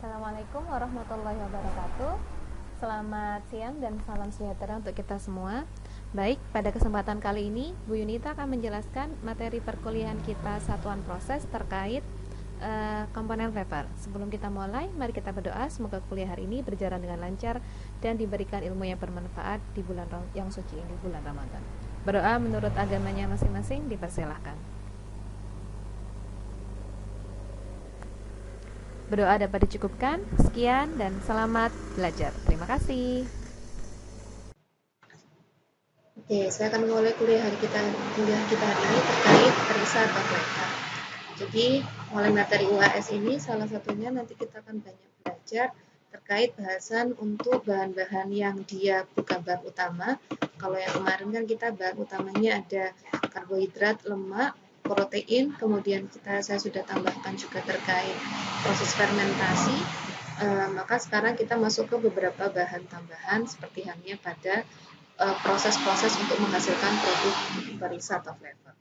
Assalamualaikum warahmatullahi wabarakatuh. Selamat siang dan salam sejahtera untuk kita semua. Baik, pada kesempatan kali ini Bu Yunita akan menjelaskan materi perkuliahan kita satuan proses terkait komponen flavor. Sebelum kita mulai, mari kita berdoa semoga kuliah hari ini berjalan dengan lancar dan diberikan ilmu yang bermanfaat di bulan yang suci ini, bulan Ramadan. Berdoa menurut agamanya masing-masing, dipersilahkan. Berdoa dapat dicukupkan. Sekian dan selamat belajar. Terima kasih. Oke, saya akan memulai kuliah kita hari ini terkait perisa atau flavor. Jadi, mulai materi UAS ini salah satunya nanti kita akan banyak belajar terkait bahasan untuk bahan-bahan yang dia bukan bahan utama. Kalau yang kemarin kan kita bahan utamanya ada karbohidrat, lemak, protein, kemudian saya sudah tambahkan juga terkait proses fermentasi. Maka sekarang kita masuk ke beberapa bahan tambahan seperti halnya pada proses-proses untuk menghasilkan produk perisa atau flavor.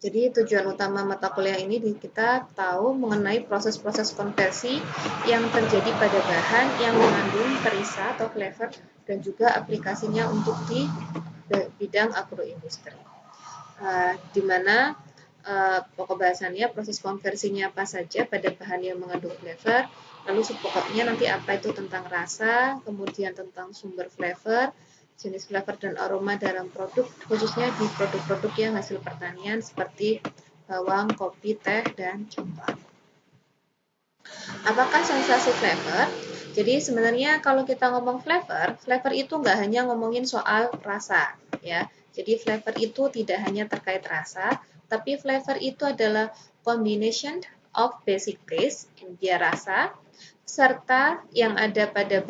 Jadi tujuan utama mata kuliah ini kita tahu mengenai proses-proses konversi yang terjadi pada bahan yang mengandung perisa atau flavor dan juga aplikasinya untuk di bidang agroindustri. Di mana pokok bahasannya proses konversinya apa saja pada bahan yang mengandung flavor, lalu pokoknya nanti apa itu tentang rasa, kemudian tentang sumber flavor, jenis flavor dan aroma dalam produk, khususnya di produk-produk yang hasil pertanian seperti bawang, kopi, teh, dan coklat. Apakah sensasi flavor? Jadi sebenarnya kalau kita ngomong flavor itu nggak hanya ngomongin soal rasa, ya. Jadi flavor itu tidak hanya terkait rasa, tapi flavor itu adalah combination of basic taste, dia rasa, serta yang ada pada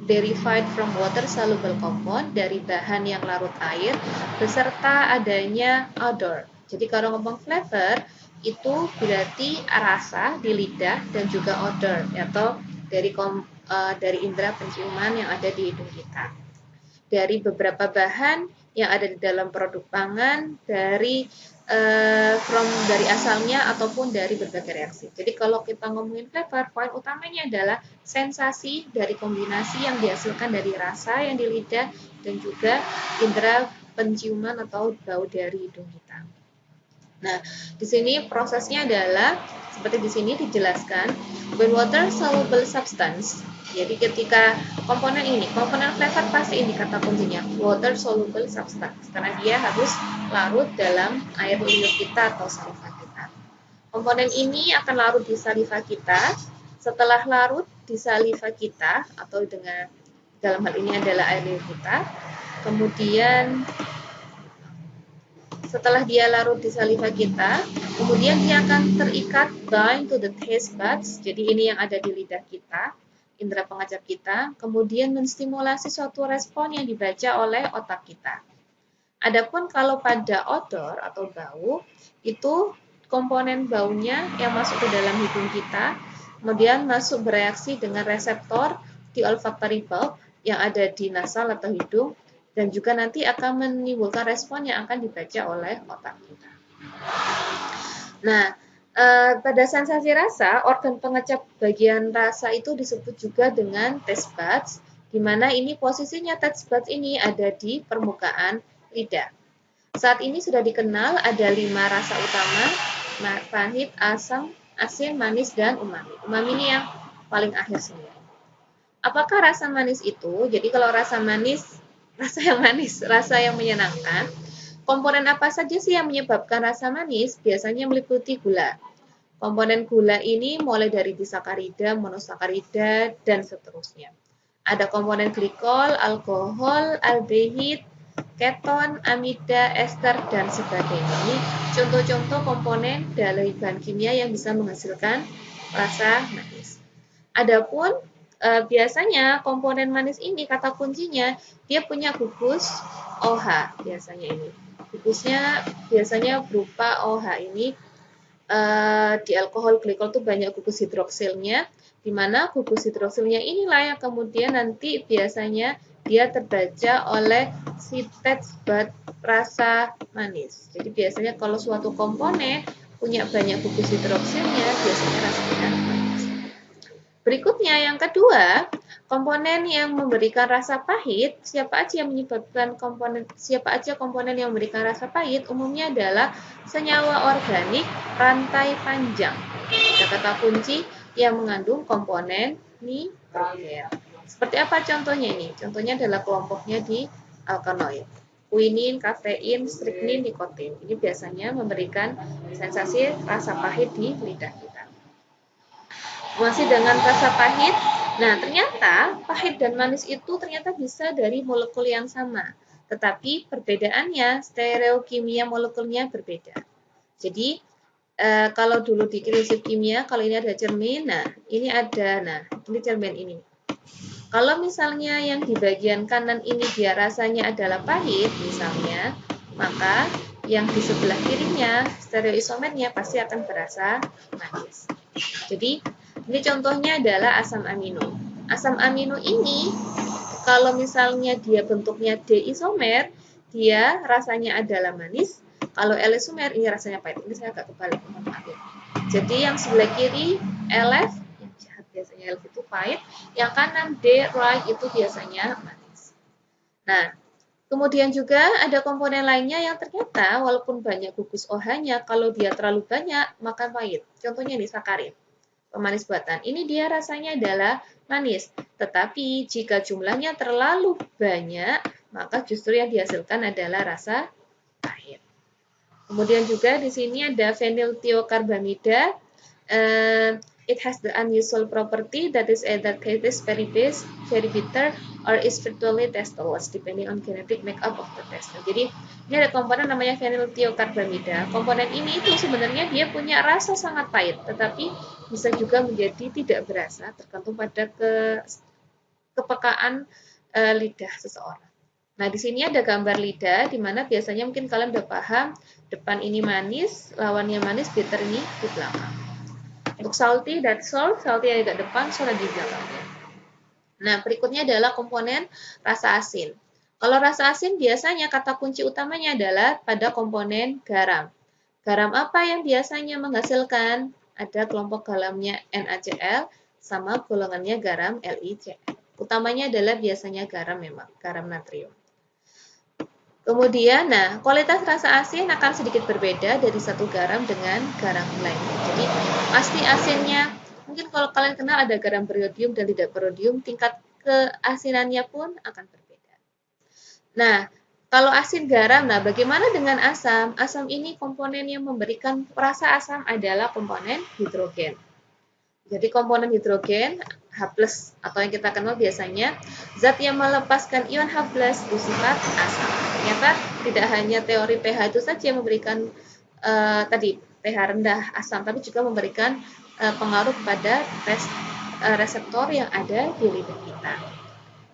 derived from water soluble compound, dari bahan yang larut air, beserta adanya odor. Jadi kalau ngomong flavor, itu berarti rasa di lidah dan juga odor, atau dari indera penciuman yang ada di hidung kita. Dari beberapa bahan yang ada di dalam produk pangan, dari asalnya ataupun dari berbagai reaksi. Jadi kalau kita ngomongin flavor, poin utamanya adalah sensasi dari kombinasi yang dihasilkan dari rasa yang di lidah dan juga indera penciuman atau bau dari hidung kita. Nah, di sini prosesnya adalah seperti di sini dijelaskan, when water soluble substance. Jadi ketika komponen flavor pasti ini kata kuncinya, water soluble substance, karena dia harus larut dalam air liur kita atau saliva kita. Komponen ini akan larut di saliva kita. Setelah larut di saliva kita, atau dengan dalam hal ini adalah air liur kita, kemudian setelah dia larut di saliva kita, kemudian dia akan terikat bind to the taste buds. Jadi ini yang ada di lidah kita, indera pengacap kita, kemudian menstimulasi suatu respon yang dibaca oleh otak kita. Adapun kalau pada odor atau bau, itu komponen baunya yang masuk ke dalam hidung kita, kemudian masuk bereaksi dengan reseptor di olfactory bulb yang ada di nasal atau hidung, dan juga nanti akan menimbulkan respon yang akan dibaca oleh otak kita. Nah, pada sensasi rasa, organ pengecap bagian rasa itu disebut juga dengan taste buds, di mana ini posisinya taste buds ini ada di permukaan lidah. Saat ini sudah dikenal ada 5 rasa utama, pahit, asam, asin, manis, dan umami. Umami ini yang paling akhir sendiri. Apakah rasa manis itu? Jadi kalau rasa manis, rasa yang menyenangkan. Komponen apa saja sih yang menyebabkan rasa manis? Biasanya meliputi gula. Komponen gula ini mulai dari disakarida, monosakarida, dan seterusnya. Ada komponen glikol, alkohol, aldehid, keton, amida, ester, dan sebagainya. Ini contoh-contoh komponen dari bahan kimia yang bisa menghasilkan rasa manis. Adapun biasanya komponen manis ini kata kuncinya dia punya gugus OH biasanya ini. Gugusnya biasanya berupa OH ini. Di alkohol glikol itu banyak gugus hidroksilnya, di mana gugus hidroksilnya inilah yang kemudian nanti biasanya dia terbaca oleh si taste bud rasa manis. Jadi biasanya kalau suatu komponen punya banyak gugus hidroksilnya, biasanya rasanya manis. Berikutnya yang kedua, komponen yang memberikan rasa pahit, siapa aja komponen yang memberikan rasa pahit umumnya adalah senyawa organik rantai panjang. Ada kata kunci yang mengandung komponen nitrogen. Seperti apa contohnya ini? Contohnya adalah kelompoknya di alkaloid. Quinin, kafein, strychnine, nikotin. Ini biasanya memberikan sensasi rasa pahit di lidah kita. Masih dengan rasa pahit. Nah, ternyata pahit dan manis itu ternyata bisa dari molekul yang sama. Tetapi perbedaannya, stereokimia molekulnya berbeda. Jadi, kalau dulu di prinsip kimia, kalau ini ada cermin, nah ini cermin ini. Kalau misalnya yang di bagian kanan ini dia rasanya adalah pahit, misalnya, maka yang di sebelah kirinya, stereoisomernya pasti akan berasa manis. Jadi, ini contohnya adalah asam amino. Asam amino ini, kalau misalnya dia bentuknya D-isomer, dia rasanya adalah manis. Kalau L-isomer, ini rasanya pahit. Ini saya agak kebalik, mohon maaf ya. Jadi yang sebelah kiri, LF, yang jahat biasanya LF itu pahit. Yang kanan, D, right, itu biasanya manis. Nah, kemudian juga ada komponen lainnya yang ternyata walaupun banyak gugus OH-nya, kalau dia terlalu banyak, maka pahit. Contohnya ini sakarin. Pemanis buatan. Ini dia rasanya adalah manis. Tetapi jika jumlahnya terlalu banyak, maka justru yang dihasilkan adalah rasa pahit. Kemudian juga di sini ada phenylthiocarbamida. It has the unusual property that is either tastes very base, very bitter, or is virtually tasteless, depending on genetic makeup of the taste. Jadi ini ada komponen namanya phenylthiocarbamida. Komponen ini itu sebenarnya dia punya rasa sangat pahit, tetapi bisa juga menjadi tidak berasa, tergantung pada kepekaan lidah seseorang. Nah, di sini ada gambar lidah, di mana biasanya mungkin kalian udah paham, depan ini manis, lawannya manis, bitter ini di belakang. Untuk salty, that's salt, salty ada di depan, sour di belakangnya. Nah, berikutnya adalah komponen rasa asin. Kalau rasa asin biasanya kata kunci utamanya adalah pada komponen garam. Garam apa yang biasanya menghasilkan? Ada kelompok garamnya NaCl sama golongannya garam LiCl. Utamanya adalah biasanya garam memang, garam natrium. Kemudian, kualitas rasa asin akan sedikit berbeda dari satu garam dengan garam lainnya. Jadi, pasti asinnya, mungkin kalau kalian kenal ada garam beriodium dan tidak beriodium, tingkat keasinannya pun akan berbeda. Nah, kalau asin garam, bagaimana dengan asam? Asam ini komponen yang memberikan rasa asam adalah komponen hidrogen. Jadi komponen hidrogen H+ atau yang kita kenal biasanya zat yang melepaskan ion H+ bersifat asam. Ternyata tidak hanya teori pH itu saja yang memberikan tadi pH rendah asam, tapi juga memberikan pengaruh pada reseptor yang ada di lidah kita.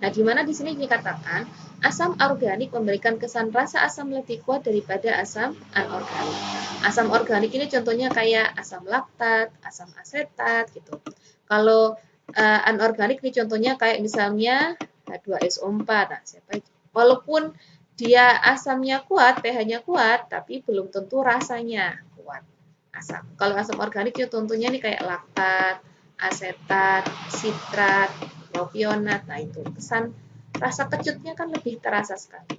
Nah, di mana di sini dikatakan asam organik memberikan kesan rasa asam lebih kuat daripada asam anorganik. Asam organik ini contohnya kayak asam laktat, asam asetat gitu. Kalau anorganik ini contohnya kayak misalnya H2SO4. Nah, walaupun dia asamnya kuat, pH-nya kuat, tapi belum tentu rasanya kuat asam. Kalau asam organik itu contohnya nih kayak laktat, asetat, sitrat, propionat. Nah, itu kesan rasa kecutnya kan lebih terasa sekali.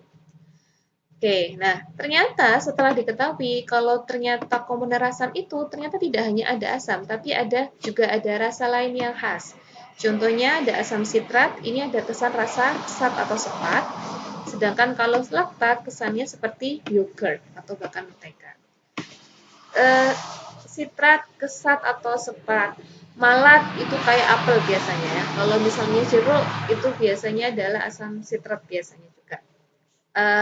Oke, nah ternyata setelah diketahui kalau ternyata komponen asam itu ternyata tidak hanya ada asam, tapi juga ada rasa lain yang khas. Contohnya ada asam sitrat, ini ada kesan rasa kesat atau sepat. Sedangkan kalau laktat kesannya seperti yogurt atau bahkan mentega. Sitrat, kesat atau sepat. Malat itu kayak apel biasanya ya. Kalau misalnya jeruk itu biasanya adalah asam sitrat biasanya juga.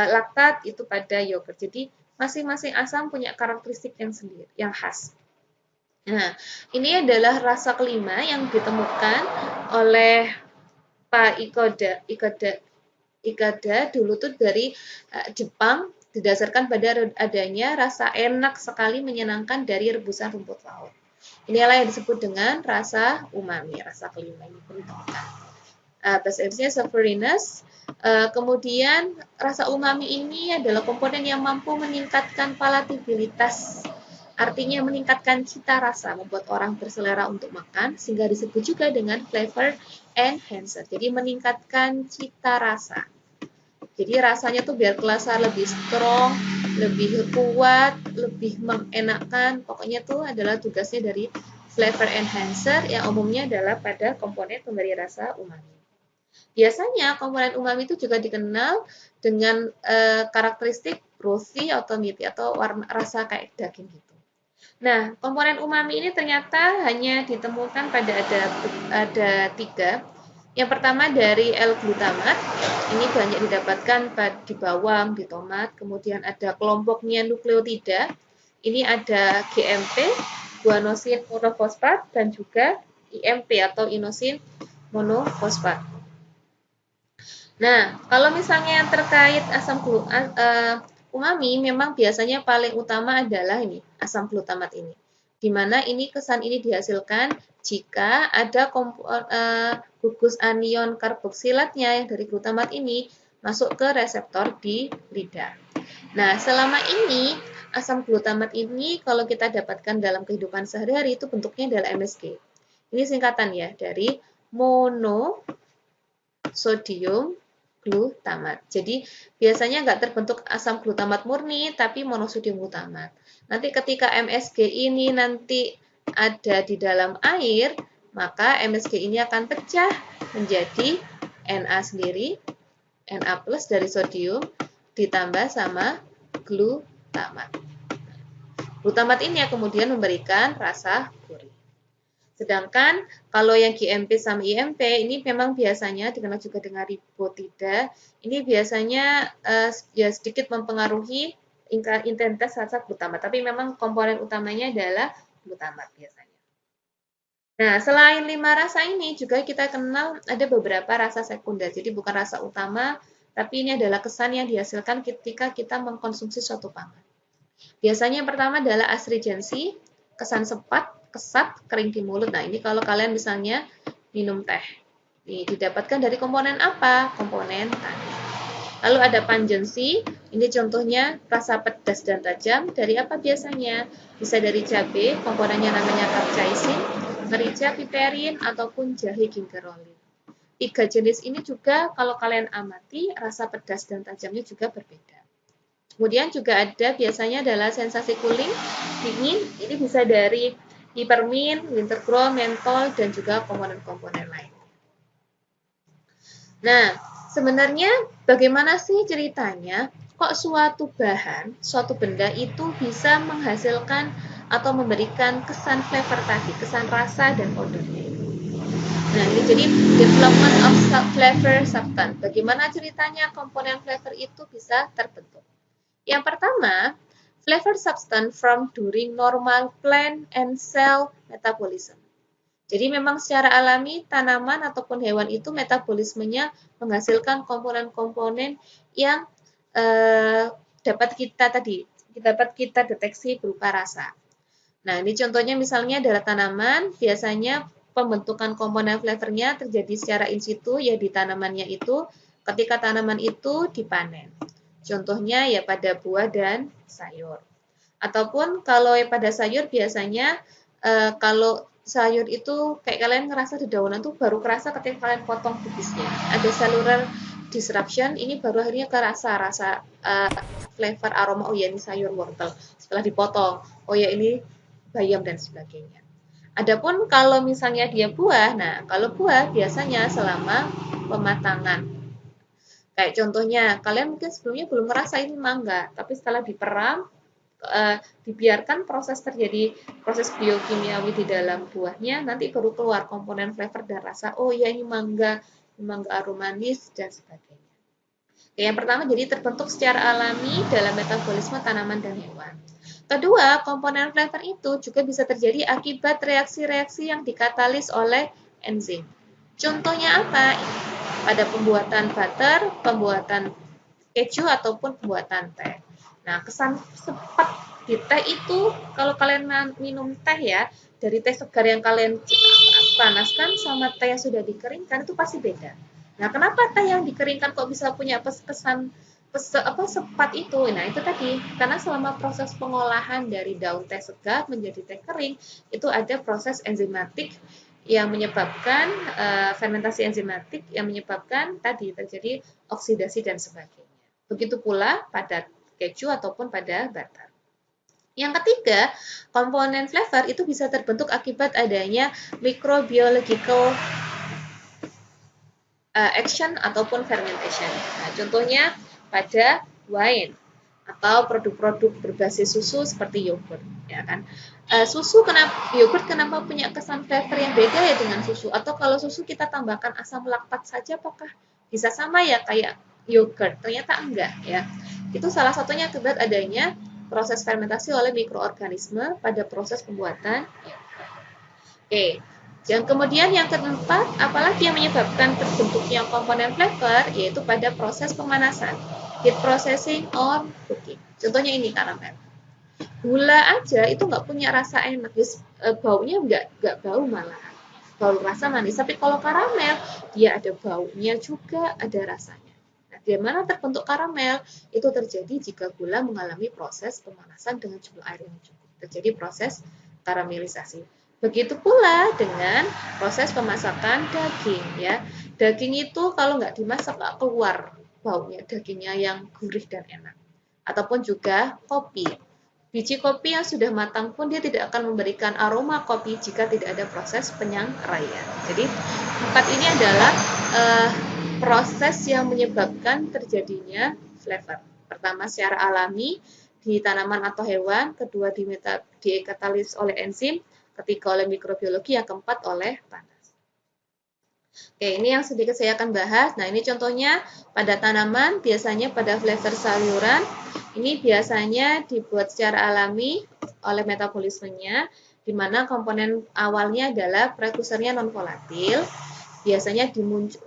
Laktat itu pada yogurt. Jadi masing-masing asam punya karakteristik yang sendiri, yang khas. Nah, ini adalah rasa kelima yang ditemukan oleh Pak Ikeda dulu tuh dari Jepang, didasarkan pada adanya rasa enak sekali menyenangkan dari rebusan rumput laut. Inilah yang disebut dengan rasa umami, rasa kelima ini pun ditemukan. Bahasa Inggrisnya savouriness. Kemudian rasa umami ini adalah komponen yang mampu meningkatkan palatabilitas Artinya meningkatkan cita rasa, membuat orang berselera untuk makan, sehingga disebut juga dengan flavor enhancer. Jadi meningkatkan cita rasa. Jadi rasanya tuh biar kelasa lebih strong, lebih kuat, lebih mengenakan. Pokoknya tuh adalah tugasnya dari flavor enhancer yang umumnya adalah pada komponen pemberi rasa umami. Biasanya komponen umami itu juga dikenal dengan karakteristik brothy atau meaty atau warna rasa kayak daging gitu. Nah, komponen umami ini ternyata hanya ditemukan pada ada 3. Yang pertama dari L-glutamat, ini banyak didapatkan di bawang, di tomat, kemudian ada kelompoknya nukleotida, ini ada GMP, guanosin monofosfat, dan juga IMP atau inosin monofosfat. Nah, kalau misalnya yang terkait asam umami, memang biasanya paling utama adalah ini, asam glutamat ini. Di mana ini kesan ini dihasilkan jika ada gugus anion karboksilatnya yang dari glutamat ini masuk ke reseptor di lidah. Nah, selama ini asam glutamat ini kalau kita dapatkan dalam kehidupan sehari-hari itu bentuknya adalah MSG. Ini singkatan ya dari monosodium glutamat. Jadi biasanya nggak terbentuk asam glutamat murni, tapi monosodium glutamat. Nanti ketika MSG ini nanti ada di dalam air, maka MSG ini akan pecah menjadi Na sendiri, Na plus dari sodium, ditambah sama glutamat. Glutamat ini yang kemudian memberikan rasa gurih. Sedangkan kalau yang GMP sama IMP ini memang biasanya dikenal juga dengan ribotida. Ini biasanya ya sedikit mempengaruhi intensitas rasa glutamat, tapi memang komponen utamanya adalah glutamat biasanya. Nah, selain 5 rasa ini juga kita kenal ada beberapa rasa sekunder. Jadi bukan rasa utama, tapi ini adalah kesan yang dihasilkan ketika kita mengkonsumsi suatu pangan. Biasanya yang pertama adalah astringensi, kesan sepat, kesat, kering di mulut. Nah, ini kalau kalian misalnya minum teh. Ini didapatkan dari komponen apa? Komponen tanin. Lalu ada pungency, ini contohnya rasa pedas dan tajam. Dari apa biasanya? Bisa dari cabai, komponennya namanya capsaicin, merica, piperin, ataupun jahe gingerolin. 3 jenis ini juga kalau kalian amati, rasa pedas dan tajamnya juga berbeda. Kemudian juga ada biasanya adalah sensasi cooling, dingin, ini bisa dari hipermin, wintergreen, mentol, dan juga komponen-komponen lain. Nah, sebenarnya bagaimana sih ceritanya kok suatu bahan, suatu benda itu bisa menghasilkan atau memberikan kesan flavor tadi, kesan rasa dan odornya. Nah, ini jadi development of flavor substance. Bagaimana ceritanya komponen flavor itu bisa terbentuk? Yang pertama, flavor substance from during normal plant and cell metabolism. Jadi memang secara alami tanaman ataupun hewan itu metabolismenya menghasilkan komponen-komponen yang dapat kita deteksi berupa rasa. Nah, ini contohnya misalnya adalah tanaman, biasanya pembentukan komponen flavornya terjadi secara in situ ya di tanamannya itu ketika tanaman itu dipanen. Contohnya ya pada buah dan sayur. Ataupun kalau pada sayur biasanya kalau sayur itu kayak kalian ngerasa dedaunan tuh baru kerasa ketika kalian potong kubisnya. Ada cellular disruption, ini baru akhirnya kerasa rasa flavor aroma, oh ya ini sayur wortel. Setelah dipotong, oh ya ini bayam dan sebagainya. Adapun kalau misalnya dia buah, nah kalau buah biasanya selama pematangan. Kayak contohnya, kalian mungkin sebelumnya belum merasa ini mangga, tapi setelah diperam, dibiarkan proses terjadi proses biokimiawi di dalam buahnya, nanti baru keluar komponen flavor dan rasa, oh ya ini mangga aroma manis, dan sebagainya. Oke, yang pertama jadi terbentuk secara alami dalam metabolisme tanaman dan hewan. Kedua, komponen flavor itu juga bisa terjadi akibat reaksi-reaksi yang dikatalis oleh enzim. Contohnya apa? Pada pembuatan butter, pembuatan keju, ataupun pembuatan teh. Nah, kesan sepat di teh itu, kalau kalian minum teh ya, dari teh segar yang kalian panaskan sama teh yang sudah dikeringkan itu pasti beda. Nah, kenapa teh yang dikeringkan kok bisa punya kesan sepat itu. Nah, itu tadi karena selama proses pengolahan dari daun teh segar menjadi teh kering itu ada proses enzimatik yang menyebabkan fermentasi enzimatik yang menyebabkan tadi terjadi oksidasi dan sebagainya. Begitu pula pada keju ataupun pada butter. Yang ketiga, komponen flavor itu bisa terbentuk akibat adanya microbiological action ataupun fermentation. Nah, contohnya pada wine atau produk-produk berbasis susu seperti yogurt, ya kan? Yogurt kenapa punya kesan flavor yang beda ya dengan susu? Atau kalau susu kita tambahkan asam laktat saja, apakah bisa sama ya kayak yogurt? Ternyata enggak, ya. Itu salah satunya akibat adanya proses fermentasi oleh mikroorganisme pada proses pembuatan. Oke. Yang kemudian yang keempat, apalagi yang menyebabkan terbentuknya komponen flavor, yaitu pada proses pemanasan, heat processing or cooking. Contohnya ini karamel. Gula aja itu nggak punya rasa enak, baunya nggak bau malah, bau rasa manis. Tapi kalau karamel, dia ada baunya juga, ada rasanya. Nah, di mana terbentuk karamel itu terjadi jika gula mengalami proses pemanasan dengan jumlah air yang cukup. Terjadi proses karamelisasi. Begitu pula dengan proses pemasakan daging, ya. Daging itu kalau nggak dimasak nggak keluar baunya, dagingnya yang gurih dan enak. Ataupun juga kopi. Biji kopi yang sudah matang pun dia tidak akan memberikan aroma kopi jika tidak ada proses penyangraian. Jadi empat ini adalah proses yang menyebabkan terjadinya flavor. Pertama secara alami di tanaman atau hewan, kedua dikatalis oleh enzim, ketiga oleh mikrobiologi, yang keempat oleh panas. Oke, ini yang sedikit saya akan bahas. Nah, ini contohnya pada tanaman, biasanya pada flavor sayuran, ini biasanya dibuat secara alami oleh metabolismenya, di mana komponen awalnya adalah prekursornya non-volatil, biasanya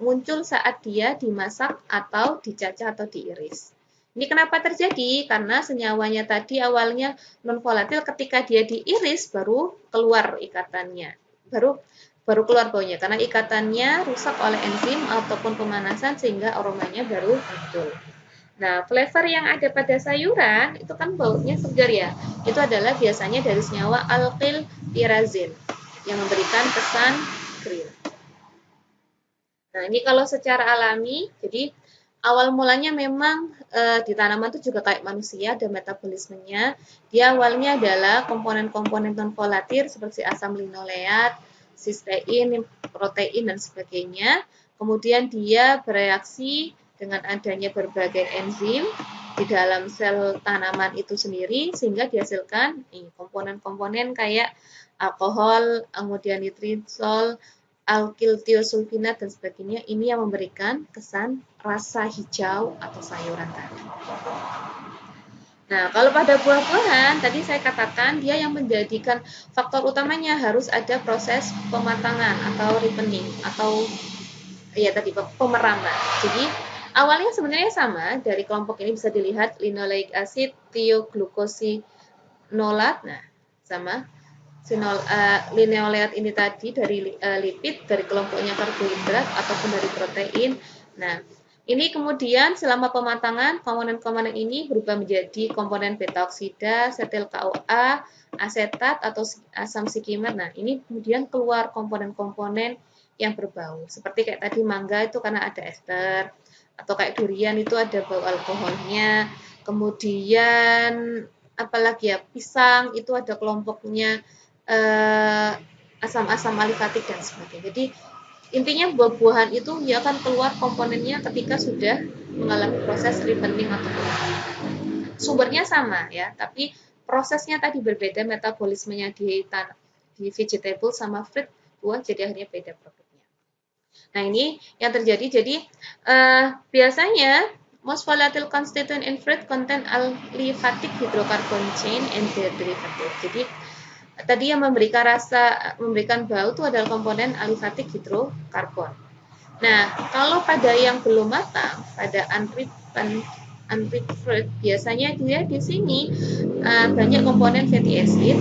muncul saat dia dimasak atau dicacah atau diiris. Ini kenapa terjadi? Karena senyawanya tadi awalnya non-volatil, ketika dia diiris baru keluar ikatannya, baru keluar baunya, karena ikatannya rusak oleh enzim ataupun pemanasan sehingga aromanya baru muncul. Nah, flavor yang ada pada sayuran itu kan baunya segar ya. Itu adalah biasanya dari senyawa alkyl pyrazine yang memberikan kesan grill. Nah, ini kalau secara alami, jadi awal mulanya memang di tanaman itu juga kayak manusia, ada metabolismenya. Dia awalnya adalah komponen-komponen non-volatil seperti asam linoleat, sistein, protein, dan sebagainya. Kemudian dia bereaksi dengan adanya berbagai enzim di dalam sel tanaman itu sendiri, sehingga dihasilkan komponen-komponen kayak alkohol, kemudian nitrisol, alkyl tiosulfinat dan sebagainya. Ini yang memberikan kesan rasa hijau atau sayuran tadi. Nah, kalau pada buah-buahan, tadi saya katakan dia yang menjadikan faktor utamanya harus ada proses pematangan atau ripening atau ya tadi pemeraman. Jadi awalnya sebenarnya sama, dari kelompok ini bisa dilihat linoleic acid, thioglucosinolat, nah sama. Linoleat ini tadi dari lipid, dari kelompoknya karbohidrat ataupun dari protein. Nah, ini kemudian selama pematangan komponen-komponen ini berubah menjadi komponen beta oksida, setil KOA, asetat atau asam sikimat. Nah, ini kemudian keluar komponen-komponen yang berbau. Seperti kayak tadi mangga itu karena ada ester, atau kayak durian itu ada bau alkoholnya. Kemudian apalagi ya, pisang itu ada kelompoknya asam-asam alifatik dan sebagainya. Jadi intinya buah-buahan itu dia akan keluar komponennya ketika sudah mengalami proses ripening atau pemeraman. Sumbernya sama ya, tapi prosesnya tadi berbeda, metabolismenya di vegetable sama fruit buah jadi akhirnya beda produknya. Nah, ini yang terjadi. Jadi biasanya most volatile constituent in fruit contain aliphatic hydrocarbon chain and their derivative. Jadi tadi yang memberikan bau itu adalah komponen aliphatic hidrokarbon. Nah, kalau pada yang belum matang, pada unripe fruit, biasanya dia di sini banyak komponen fatty acid.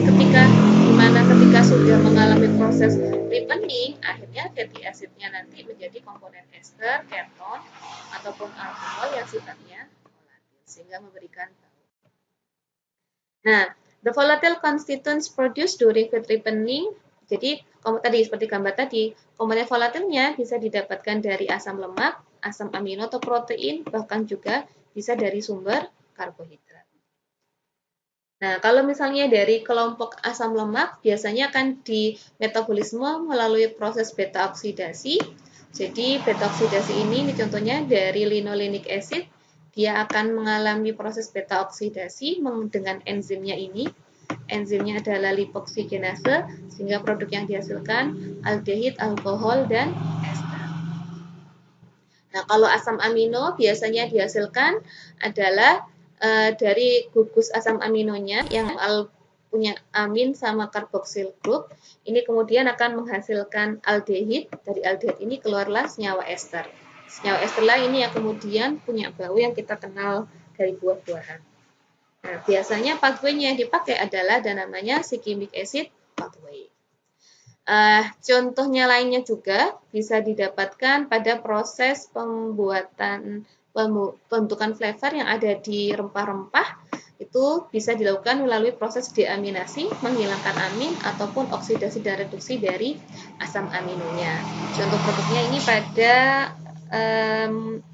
Ketika sudah mengalami proses ripening, akhirnya fatty acidnya nanti menjadi komponen ester, keton, ataupun alkohol yang sifatnya sehingga memberikan bau. Nah, the volatile constituents produced during feed ripening, jadi tadi seperti gambar tadi, komponen volatilnya bisa didapatkan dari asam lemak, asam amino atau protein, bahkan juga bisa dari sumber karbohidrat. Nah, kalau misalnya dari kelompok asam lemak, biasanya akan di metabolisme melalui proses beta oksidasi. Jadi, beta oksidasi ini contohnya dari linolenic acid, dia akan mengalami proses beta oksidasi dengan enzimnya ini. Enzimnya adalah lipoksigenase, sehingga produk yang dihasilkan aldehid, alkohol, dan ester. Nah, kalau asam amino biasanya dihasilkan adalah dari gugus asam aminonya yang punya amin sama karboksil group. Ini kemudian akan menghasilkan aldehid. Dari aldehid ini keluarlah senyawa ester. Senyawa ester lah ini yang kemudian punya bau yang kita kenal dari buah-buahan. Nah, biasanya pathway-nya yang dipakai adalah namanya cyclic acid pathway. Contohnya lainnya juga bisa didapatkan pada proses pembentukan flavor yang ada di rempah-rempah. Itu bisa dilakukan melalui proses deaminasi, menghilangkan amin, ataupun oksidasi dan reduksi dari asam aminonya. Contoh produknya ini pada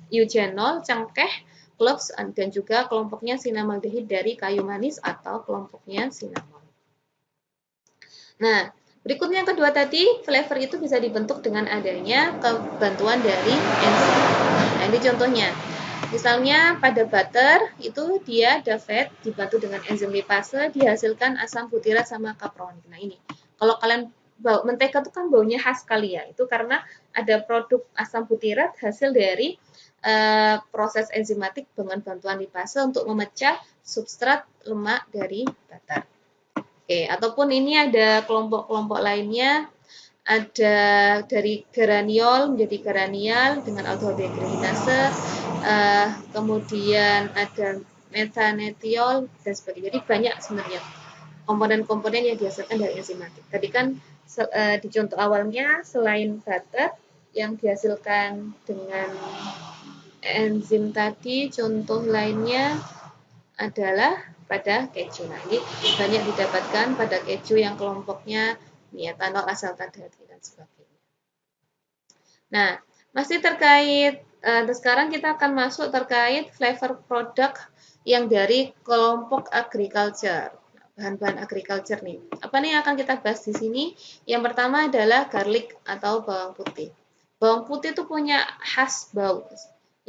eugenol, cengkeh, cloves, dan juga kelompoknya sinamaldehid dari kayu manis atau kelompoknya cinnamon. Nah, berikutnya yang kedua tadi, flavor itu bisa dibentuk dengan adanya bantuan dari enzim. Nah, ini contohnya. Misalnya pada butter, itu dia ada fat, dibantu dengan enzim lipase, dihasilkan asam butirat sama kapronik. Nah, ini. Kalau kalian bau mentega itu kan baunya khas sekali ya. Itu karena ada produk asam butirat hasil dari proses enzimatik dengan bantuan lipase untuk memecah substrat lemak dari butter. Oke, ataupun ini ada kelompok-kelompok lainnya, ada dari geraniol menjadi geranial dengan aldehyde kemudian ada methanetiol dan sebagainya. Jadi banyak sebenarnya komponen-komponen yang dihasilkan dari enzimatik. Tadi kan di contoh awalnya selain butter yang dihasilkan dengan enzim tadi, contoh lainnya adalah pada keju. Nah, ini banyak didapatkan pada keju yang kelompoknya etanol, asetaldehyde dan sebagainya. Nah, masih terkait sekarang kita akan masuk terkait flavor product yang dari kelompok agriculture. Bahan-bahan agriculture nih. Apa nih yang akan kita bahas di sini? Yang pertama adalah garlic atau bawang putih. Bawang putih itu punya khas bau,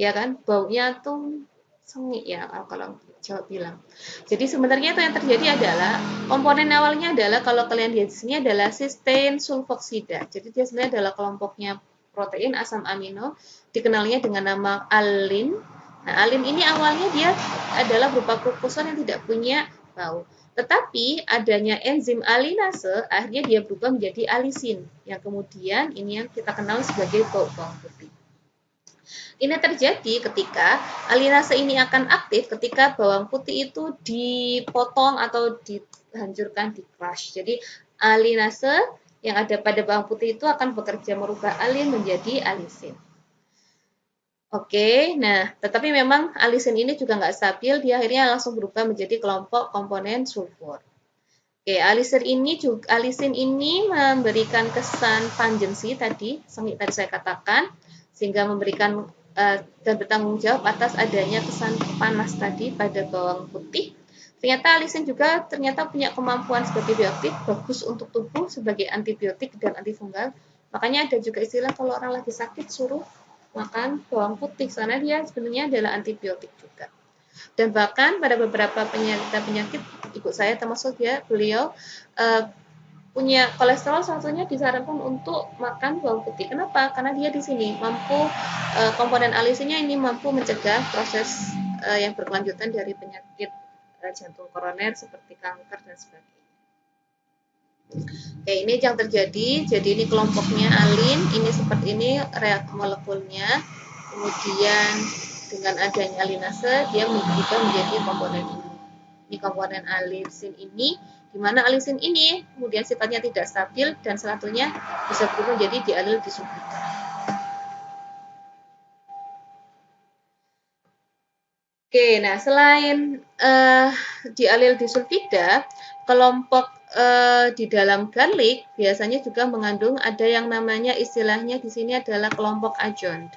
ya kan? Baunya tuh sengit ya kalau Jawa bilang. Jadi sebenarnya itu yang terjadi adalah komponen awalnya adalah kalau kalian lihat di sini adalah cysteine sulfoksida. Jadi dia sebenarnya adalah kelompoknya protein asam amino, dikenalnya dengan nama alin. Nah, alin ini awalnya dia adalah berupa glukosa yang tidak punya bau. Tetapi adanya enzim alinase akhirnya dia berubah menjadi alisin, yang kemudian ini yang kita kenal sebagai bawang putih. Ini terjadi ketika alinase ini akan aktif ketika bawang putih itu dipotong atau dihancurkan, di crush. Jadi alinase yang ada pada bawang putih itu akan bekerja merubah alin menjadi alisin. Oke, nah tetapi memang alisin ini juga nggak stabil, dia akhirnya langsung berubah menjadi kelompok komponen sulfur. Oke, alisin ini memberikan kesan pungency tadi, sengit tadi saya katakan, sehingga memberikan dan bertanggung jawab atas adanya kesan panas tadi pada bawang putih. Ternyata alisin juga ternyata punya kemampuan sebagai bioaktif, bagus untuk tubuh sebagai antibiotik dan antifungal. Makanya ada juga istilah kalau orang lagi sakit suruh makan bawang putih, karena dia sebenarnya adalah antibiotik juga. Dan bahkan pada beberapa penyakit ibu saya termasuk ya, beliau punya kolesterol, satunya disarankan untuk makan bawang putih. Kenapa? Karena dia di sini mampu komponen alisinnya ini mampu mencegah proses yang berkelanjutan dari penyakit jantung koroner seperti kanker dan sebagainya. Oke, ini yang terjadi. Jadi ini kelompoknya alin, ini seperti ini reaksi molekulnya. Kemudian dengan adanya alinase dia berubah menjadi komponen ini. Ini komponen alisin ini, di mana alisin ini kemudian sifatnya tidak stabil dan satunya bisa berubah menjadi dialil disulfida. Oke, nah selain dialil disulfida, kelompok di dalam garlic biasanya juga mengandung ada yang namanya istilahnya di sini adalah kelompok adjoint.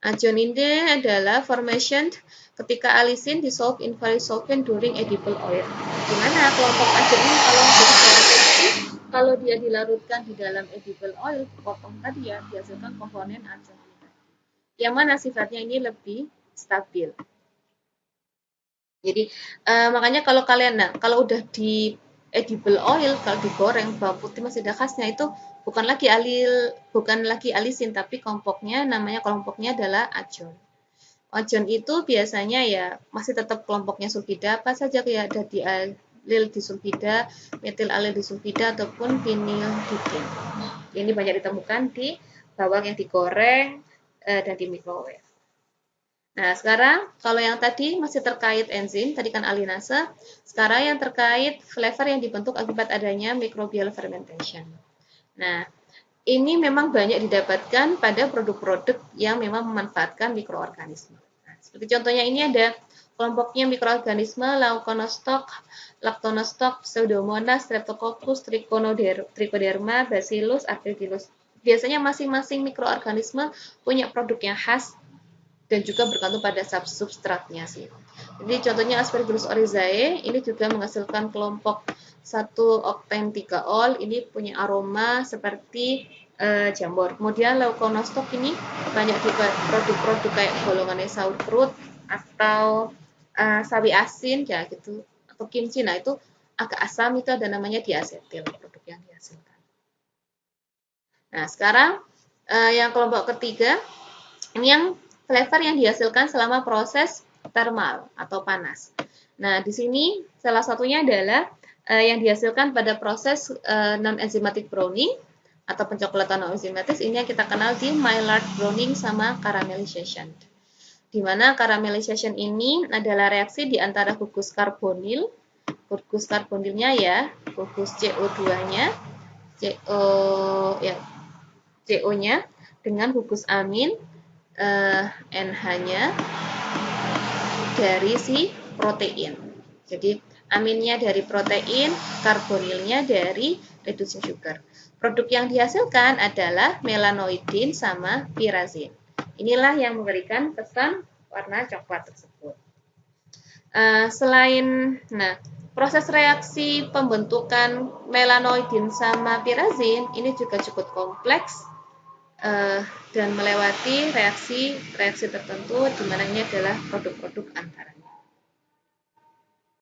Adjoint ini adalah formation ketika alisin dissolve in various solvent during edible oil. Gimana kelompok adjoint ini kalau dia dilarutkan di dalam edible oil, potong tadi ya, dihasilkan komponen adjoint. Yang mana sifatnya ini lebih stabil. Jadi makanya kalau kalian, nah kalau udah di edible oil, kalau digoreng bawang putih masih ada khasnya itu bukan lagi alisin, tapi kelompoknya adalah acon. Acon itu biasanya ya masih tetap kelompoknya sulfida, apa saja kayak ada dialil disulfida, metil alil disulfida ataupun vinyldiken. Ini banyak ditemukan di bawang yang digoreng dan di microwave. Nah, sekarang kalau yang tadi masih terkait enzim, tadi kan alinase, sekarang yang terkait flavor yang dibentuk akibat adanya microbial fermentation. Nah, ini memang banyak didapatkan pada produk-produk yang memang memanfaatkan mikroorganisme. Nah, seperti contohnya ini ada kelompoknya mikroorganisme Leuconostoc, Lactonostoc, Pseudomonas, Streptococcus, Trichoderma, Bacillus, Aspergillus. Biasanya masing-masing mikroorganisme punya produk yang khas dan juga bergantung pada substratnya sih. Jadi contohnya Aspergillus oryzae ini juga menghasilkan kelompok 1-octane-3-ol, ini punya aroma seperti jamur. Kemudian Leuconostoc ini banyak juga produk-produk kayak golongannya sauerkraut atau sawi asin ya gitu, atau kimchi. Nah itu agak asam, itu ada namanya diasetil produk yang dihasilkan. Nah sekarang yang kelompok ketiga ini yang flavor yang dihasilkan selama proses thermal atau panas. Nah, di sini salah satunya adalah yang dihasilkan pada proses non-enzymatic browning atau pencoklatan non-enzymatis. Ini yang kita kenal di Maillard browning sama caramelization. Di mana caramelization ini adalah reaksi di antara gugus karbonil, gugus CO2-nya, CO-nya dengan gugus amin NH-nya dari si protein. Jadi aminnya dari protein, karbonilnya dari reducing sugar. Produk yang dihasilkan adalah melanoidin sama pyrazin. Inilah yang memberikan kesan warna coklat tersebut. Proses reaksi pembentukan melanoidin sama pyrazin ini juga cukup kompleks dan melewati reaksi tertentu di mana ini adalah produk-produk antaranya.